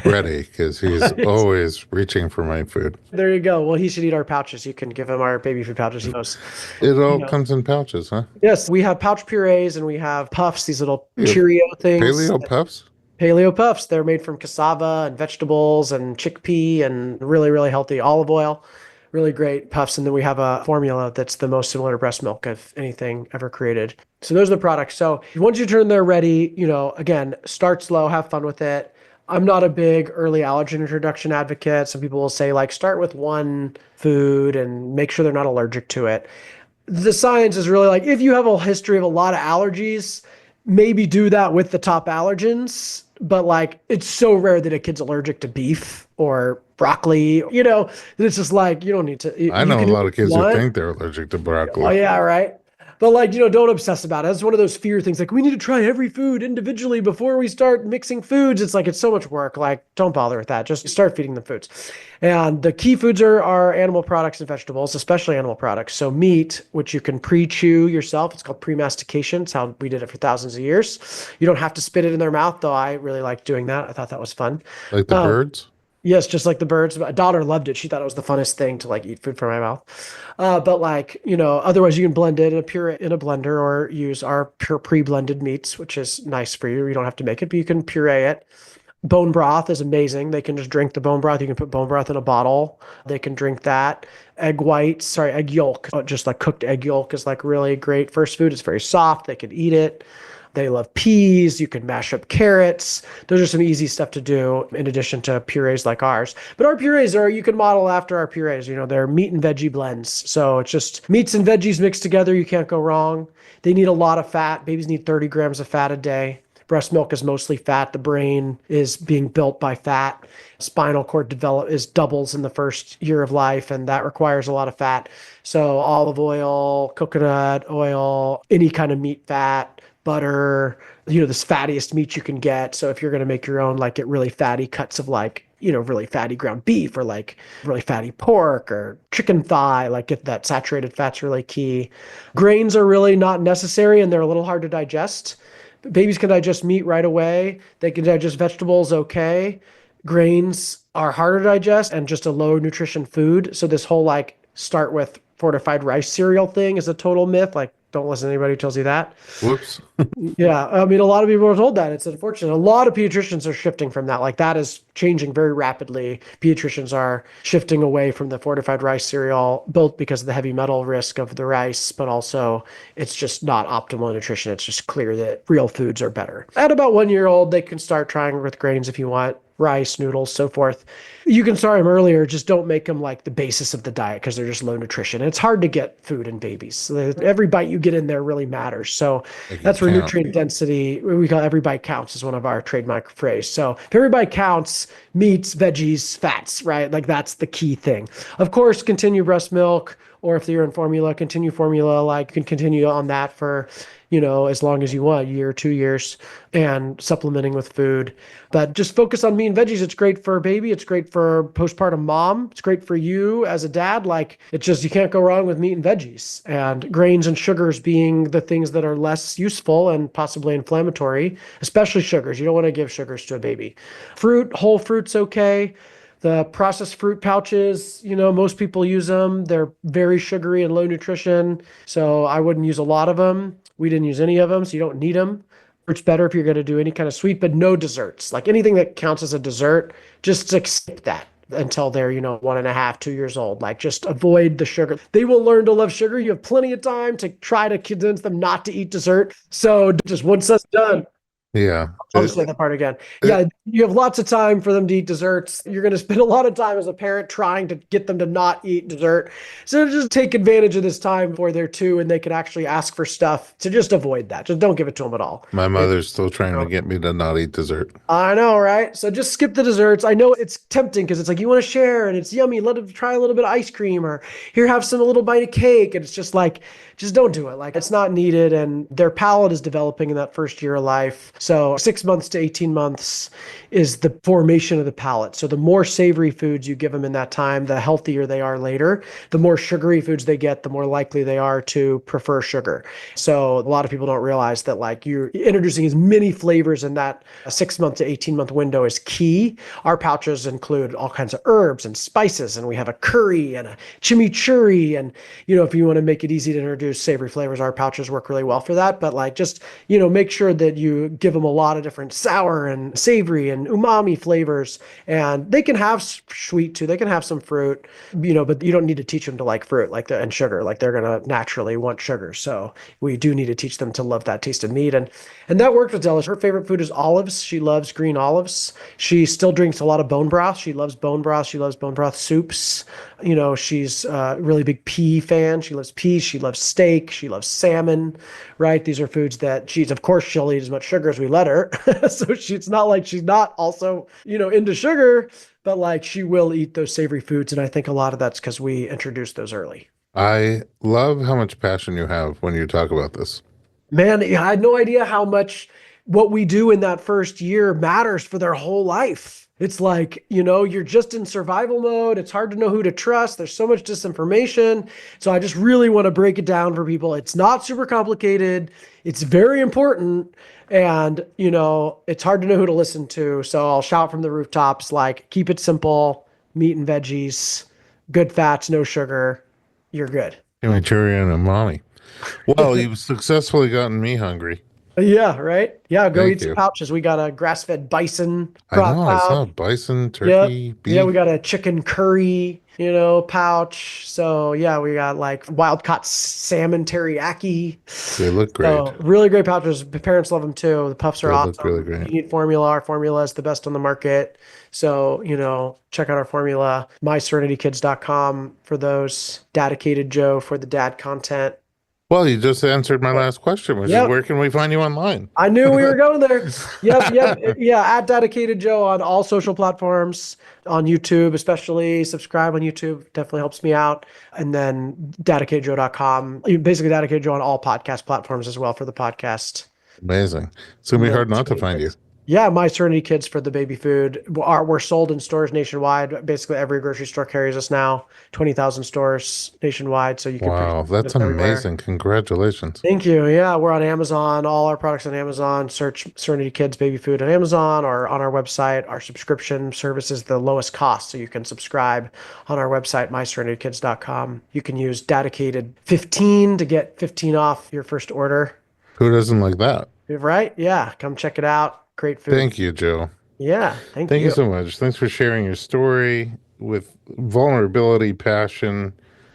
ready because he's always reaching for my food. There you go. Well, he should eat our pouches. You can give him our baby food pouches. He knows. It You all know. comes in pouches, huh? Yes, we have pouch purees and we have puffs, these little You have Cheerio things. paleo puffs? Paleo puffs. They're made from cassava and vegetables and chickpea and really, really healthy olive oil. Really great puffs. And then we have a formula that's the most similar to breast milk of anything ever created. So those are the products. So once you turn there ready, again, start slow, have fun with it. I'm not a big early allergen introduction advocate. Some people will say, like, start with one food and make sure they're not allergic to it. The science is really like, if you have a history of a lot of allergies, maybe do that with the top allergens. But like, it's so rare that a kid's allergic to beef or broccoli, that it's just like, you don't need to. I You know a can do lot what of you kids who want. think they're allergic to Oh, broccoli. yeah, right. But like, don't obsess about it. It's one of those fear things. Like, we need to try every food individually before we start mixing foods. It's like, it's so much work. Like, don't bother with that. Just start feeding them foods. And the key foods are animal products and vegetables, especially animal products. So meat, which you can pre-chew yourself. It's called pre-mastication. It's how we did it for thousands of years. You don't have to spit it in their mouth, though. I really like doing that. I thought that was fun. Like the birds? Yes, just like the birds. My daughter loved it. She thought it was the funnest thing to like eat food from my mouth. But like, otherwise you can blend it in a blender or use our pure pre-blended meats, which is nice for you. You don't have to make it, but you can puree it. Bone broth is amazing. They can just drink the bone broth. You can put bone broth in a bottle. They can drink that. Egg yolk, just like cooked egg yolk is like really great first food. It's very soft. They can eat it. They love peas. You can mash up carrots. Those are some easy stuff to do in addition to purees like ours. But our purees you can model after our purees. They're meat and veggie blends. So it's just meats and veggies mixed together. You can't go wrong. They need a lot of fat. Babies need 30 grams of fat a day. Breast milk is mostly fat. The brain is being built by fat. Spinal cord doubles in the first year of life, and that requires a lot of fat. So olive oil, coconut oil, any kind of meat fat, butter, this fattiest meat you can get. So if you're going to make your own, like, get really fatty cuts of like, really fatty ground beef or like really fatty pork or chicken thigh, like get that saturated fat's really key. Grains are really not necessary and they're a little hard to digest. Babies can digest meat right away. They can digest vegetables okay. Grains are harder to digest and just a low nutrition food. So this whole like start with fortified rice cereal thing is a total myth. Like, don't listen to anybody who tells you that. Whoops. Yeah, I mean, a lot of people are told that. It's unfortunate. A lot of pediatricians are shifting from that. Like, that is changing very rapidly. Pediatricians are shifting away from the fortified rice cereal, both because of the heavy metal risk of the rice, but also it's just not optimal nutrition. It's just clear that real foods are better. At about 1 year old, they can start trying with grains if you want. Rice, noodles, so forth. You can start them earlier. Just don't make them like the basis of the diet because they're just low nutrition. And it's hard to get food in babies. So every bite you get in there really matters. So that's where nutrient density, we call every bite counts, is one of our trademark phrase. So if every bite counts, meats, veggies, fats, right? Like, that's the key thing. Of course, continue breast milk, or if you're in formula, continue formula. Like, you can continue on that for, as long as you want, a year, 2 years, and supplementing with food. But just focus on meat and veggies. It's great for a baby. It's great for postpartum mom. It's great for you as a dad. Like, it's just, you can't go wrong with meat and veggies. And grains and sugars being the things that are less useful and possibly inflammatory, especially sugars. You don't want to give sugars to a baby. Fruit, whole fruit's okay. The processed fruit pouches, most people use them. They're very sugary and low nutrition. So I wouldn't use a lot of them. We didn't use any of them, so you don't need them. It's better if you're going to do any kind of sweet, but no desserts. Like, anything that counts as a dessert, just skip that until they're, 1.5, 2 years old. Like, just avoid the sugar. They will learn to love sugar. You have plenty of time to try to convince them not to eat dessert. So just once that's done, Yeah. I'll just say that part again. Yeah, you have lots of time for them to eat desserts. You're going to spend a lot of time as a parent trying to get them to not eat dessert. So just take advantage of this time before they're 2 and they can actually ask for stuff. To just avoid that. Just don't give it to them at all. My mother's still trying to get me to not eat dessert. I know, right? So just skip the desserts. I know it's tempting because it's like, you want to share and it's yummy. Let them try a little bit of ice cream, or here, have a little bite of cake. And it's just like, just don't do it. Like, it's not needed. And their palate is developing in that first year of life. So 6 months to 18 months is the formation of the palate. So the more savory foods you give them in that time, the healthier they are later. The more sugary foods they get, the more likely they are to prefer sugar. So a lot of people don't realize that like you're introducing as many flavors in that 6 month to 18-month window is key. Our pouches include all kinds of herbs and spices, and we have a curry and a chimichurri. And, if you want to make it easy to introduce savory flavors, our pouches work really well for that. But like, just, make sure that you give them a lot of different sour and savory and umami flavors, and they can have sweet too. They can have some fruit, but you don't need to teach them to like fruit and sugar. Like they're going to naturally want sugar. So we do need to teach them to love that taste of meat. And that worked with Della. Her favorite food is olives. She loves green olives. She still drinks a lot of bone broth. She loves bone broth. She loves bone broth soups. She's a really big pea fan. She loves peas. She loves steak. She loves salmon, right? These are foods that of course, she'll eat as much sugar as we let her. So it's not like she's not also, into sugar, but like she will eat those savory foods. And I think a lot of that's because we introduced those early. I love how much passion you have when you talk about this. Man, I had no idea how much what we do in that first year matters for their whole life. It's like, you're just in survival mode. It's hard to know who to trust. There's so much disinformation. So I just really want to break it down for people. It's not super complicated. It's very important. And, it's hard to know who to listen to. So I'll shout from the rooftops, like, keep it simple, meat and veggies, good fats, no sugar. You're good. Cesarean and Mahmee. Well, you've successfully gotten me hungry. Yeah, right? Yeah, go Thank eat some you. pouches. We got a grass-fed bison I know, I pouch. saw bison, turkey, beef. Yeah, we got a chicken curry, pouch. So yeah, we got like wild-caught salmon teriyaki. They look great. So really great pouches. The parents love them too. The puffs are They awesome. look really great. You need formula. Our formula is the best on the market. So, check out our formula. MySerenityKids.com for those. Dadicated Joe for the dad content. Well, you just answered my last question, which is where can we find you online? I knew we were going there. Yep. Yeah, at Dadicated Joe on all social platforms, on YouTube especially. Subscribe on YouTube. Definitely helps me out. And then dadicatedjoe.com. Basically, Dadicated Joe on all podcast platforms as well for the podcast. Amazing. It's going to be hard not to find you. Yeah, My Serenity Kids for the baby food. We're sold in stores nationwide. Basically, every grocery store carries us now. 20,000 stores nationwide, so you can. Wow, that's amazing! Congratulations. Thank you. Yeah, we're on Amazon. All our products on Amazon. Search Serenity Kids baby food on Amazon or on our website. Our subscription service is the lowest cost, so you can subscribe on our website, myserenitykids.com. You can use Dadicated 15 to get 15 off your first order. Who doesn't like that? Right? Yeah, come check it out. Great food. Thank you, Joe. Yeah, thank you. Thank you so much. Thanks for sharing your story with vulnerability, passion,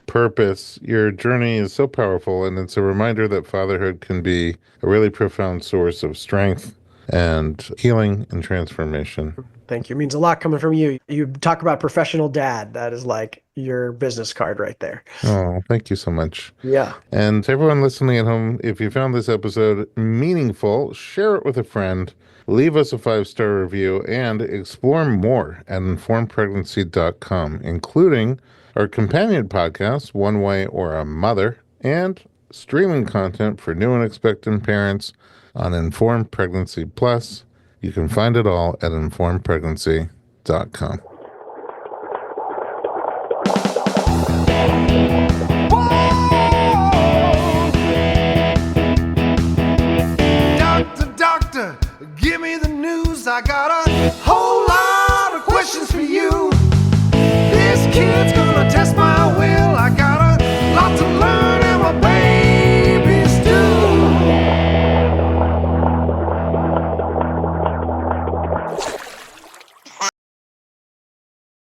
purpose. Your journey is so powerful, and it's a reminder that fatherhood can be a really profound source of strength and healing and transformation. Thank you. It means a lot coming from you. You talk about professional dad. That is like your business card right there. Oh, thank you so much. Yeah. And to everyone listening at home, if you found this episode meaningful, share it with a friend. Leave us a 5-star review and explore more at informedpregnancy.com, including our companion podcast, One Way or a Mother, and streaming content for new and expectant parents on Informed Pregnancy Plus. You can find it all at informedpregnancy.com. Doctor, give me the news. I got a whole lot of questions for you. This kid's gonna test my will. I got a lot to learn.